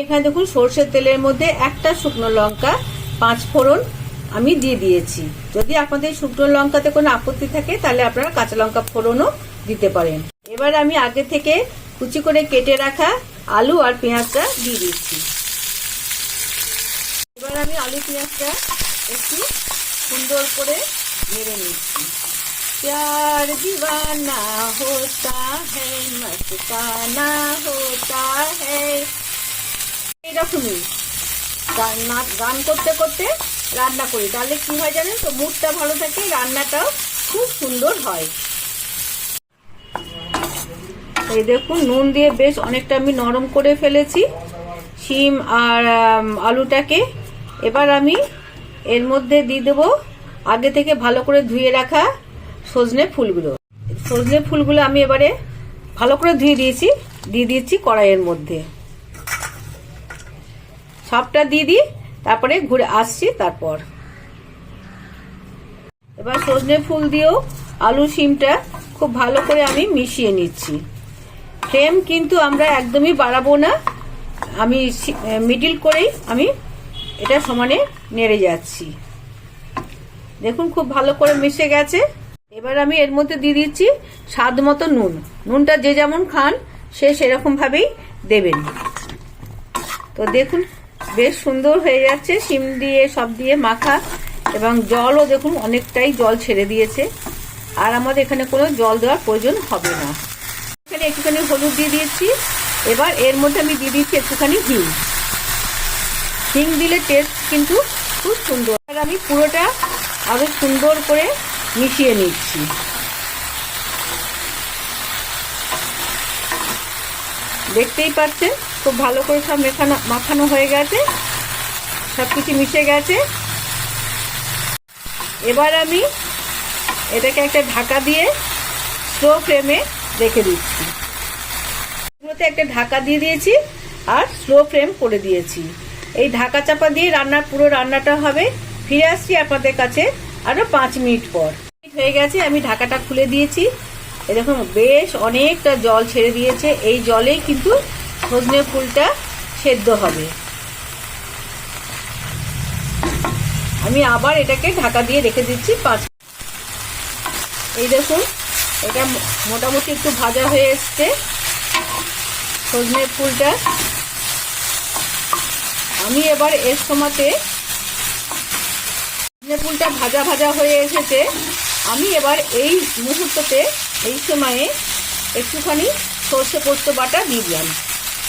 এখানে দেখুন সরষের তেলের মধ্যে একটা শুকনো লঙ্কা 5 ফোড়ন আমি দিয়ে দিয়েছি। যদি আপনাদের শুকনো লঙ্কাতে কোনো আপত্তি থাকে তাহলে আপনারা কাঁচা লঙ্কা ফোড়নও দিতে পারেন। এবার আমি আগে থেকে কুচি করে কেটে রাখা আলু আর পেঁয়াজটা দিয়ে দিচ্ছি। এবার আমি আলু পেঁয়াজটা একটু সুন্দর করে নেড়ে নিচ্ছি। प्यार दीवाना होता है मस्ताना होता है। এরকমই গান করতে করতে রান্না করি, তাহলে কি হয় জানেন তো, মুডটা ভালো থাকে, রান্নাটাও খুব সুন্দর হয়। এই দেখুন নুন দিয়ে বেশ অনেকটা আমি নরম করে ফেলেছি শিম আর আলুটাকে। এবার আমি এর মধ্যে দিয়ে দেবো আগে থেকে ভালো করে ধুয়ে রাখা সজনে ফুলগুলো আমি এবারে ভালো করে দিয়ে দিয়েছি কড়াইয়ের মধ্যে। সবটা দিয়ে দিই, তারপরে ঘুরে আসছি। তারপর এবার সজনে ফুল দিয়েও আলু শিমটা খুব ভালো করে আমি মিশিয়ে নিচ্ছি। ফ্লেম কিন্তু আমরা একদমই বাড়াবো না, আমি মিডিল করেই আমি এটা সমানে নেড়ে যাচ্ছি। দেখুন খুব ভালো করে মিশে গেছে। এবার আমি এর মধ্যে দিয়ে দিচ্ছি স্বাদ মতো নুন। নুনটা যে যেমন খান সে সেরকম ভাবেই দেবেন। তো দেখুন বেশ সুন্দর হয়ে যাচ্ছে, শিম দিয়ে সব দিয়ে মাখা, এবং জলও দেখুন অনেকটাই জল ছেড়ে দিয়েছে। আর আমাদের এখানে কোনো জল দেওয়ার প্রয়োজন হবে না। এখানে একটুখানি হলুদ দিয়ে দিয়েছি। এবার এর মধ্যে আমি দিয়ে দিচ্ছি একটুখানি হিং দিলে টেস্ট কিন্তু খুব সুন্দর। আর আমি পুরোটা আরো সুন্দর করে মিশিয়ে নিচ্ছি। দেখতেই পাচ্ছেন খুব ভালো করে সব মাখানো হয়ে গেছে, সবকিছু মিশে গেছে। এবার আমি এটাকে একটা ঢাকা দিয়ে স্লো ফ্লেমে রেখে দিচ্ছি। এগুলোতে একটা ঢাকা দিয়ে দিয়েছি আর স্লো ফ্লেম করে দিয়েছি। এই ঢাকা চাপা দিয়ে পুরো রান্নাটা হবে। ফিরে আসছি আপনাদের কাছে আরো 5 মিনিট পর। হয়ে গেছে, আমি ঢাকাটা খুলে দিয়েছি। এরকম বেশ অনেকটা জল ছেড়ে দিয়েছে। এই জলেই কিন্তু সজনে ফুলটা সেদ্ধ হবে। আমি আবার এটাকে ঢাকা দিয়ে রেখে দিচ্ছি 5 মিনিট। এই দেখুন এটা মোটামুটি একটু ভাজা হয়ে এসছে সজনে ফুলটা। আমি এবার এর সময়তে সজনে ফুলটা ভাজা ভাজা হয়ে এসেছে। আমি এবার এই মুহূর্ততে এই সময়ে একটুখানি সর্ষে পোস্ত বাটা দিয়ে দিলাম,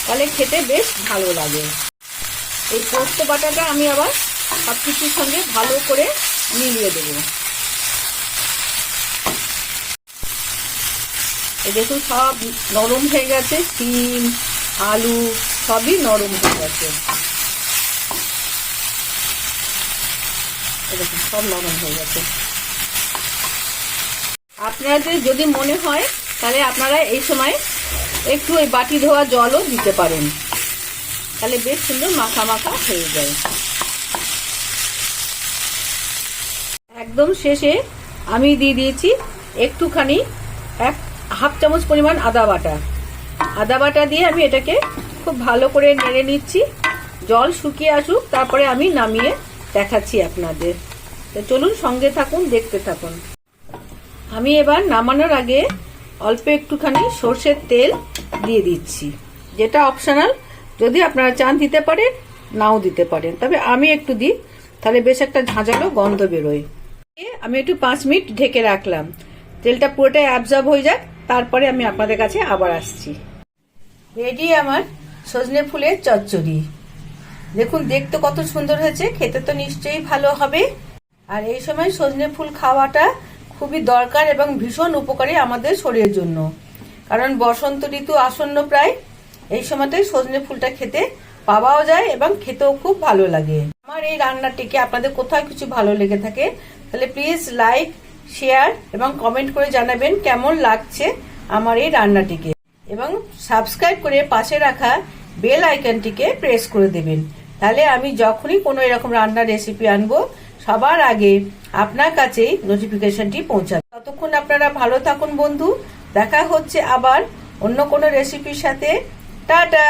তাহলে খেতে বেশ ভালো লাগে। এই পোস্ত বাটাটা আমি আবার সব কিছুর সঙ্গে ভালো করে মিলিয়ে দেব। এই দেখুন সব নরম হয়ে গেছে, শিম আলু সবই নরম হয়ে গেছে। দেখুন সব নরম হয়ে গেছে। আপনাদের যদি মনে হয় তাহলে আপনারা এই সময় একটু ওই বাটি ধোয়া জলও দিতে পারেন, তাহলে বেশ সুন্দর মাখা মাখা হয়ে যায়। একদম শেষে আমি দিয়ে দিয়েছি একটুখানি হাফ চামচ পরিমাণ আদা বাটা দিয়ে আমি এটাকে খুব ভালো করে নেড়ে নিচ্ছি। জল শুকিয়ে আসুক, তারপরে আমি নামিয়ে দেখাচ্ছি আপনাদের। তো চলুন সঙ্গে থাকুন, দেখতে থাকুন। আমি এবার নামানোর আগে অল্প একটুখানি সর্ষের তেল দিয়ে দিচ্ছি, যেটা অপশনাল। যদি আপনারা চান দিতে পারেন, নাও দিতে পারেন, তবে আমি একটু দিই, তাহলে বেশ একটা ঝাঁঝালো গন্ধ বেরোয়। আমি একটু 5 মিনিট ঢেকে রাখলাম, তেলটা পুরোটাই অ্যাবজর্ব হয়ে যাক, তারপরে আমি আপনাদের কাছে আবার আসছি। রেডি আমার সজনে ফুলের চচ্চড়ি। দেখুন দেখতে কত সুন্দর হয়েছে, খেতে তো নিশ্চয়ই ভালো হবে। আর এই সময় সজনে ফুল খাওয়াটা খুবই দরকার এবং ভীষণ উপকারী আমাদের শরীরের জন্য, কারণ বসন্ত ঋতু আসন্ন প্রায়। এই সময়টাই সজনে ফুলটা খেতে পাওয়াও যায় এবং খেতেও খুব ভালো লাগে। আমার এই রান্নাটিকে আপনাদের কোথাও কিছু ভালো লেগে থাকে তাহলে প্লিজ লাইক, শেয়ার এবং কমেন্ট করে জানাবেন কেমন লাগছে আমার এই রান্নাটিকে, এবং সাবস্ক্রাইব করে পাশে রাখা বেল আইকনটিকে প্রেস করে দেবেন। তাহলে আমি যখনই কোনো এরকম রান্নার রেসিপি আনবো সবার আগে আপনার কাছেই নোটিফিকেশনটি পৌঁছাবে। ততক্ষণ আপনারা ভালো থাকুন বন্ধু, দেখা হচ্ছে আবার অন্য কোনো রেসিপির সাথে। টাটা।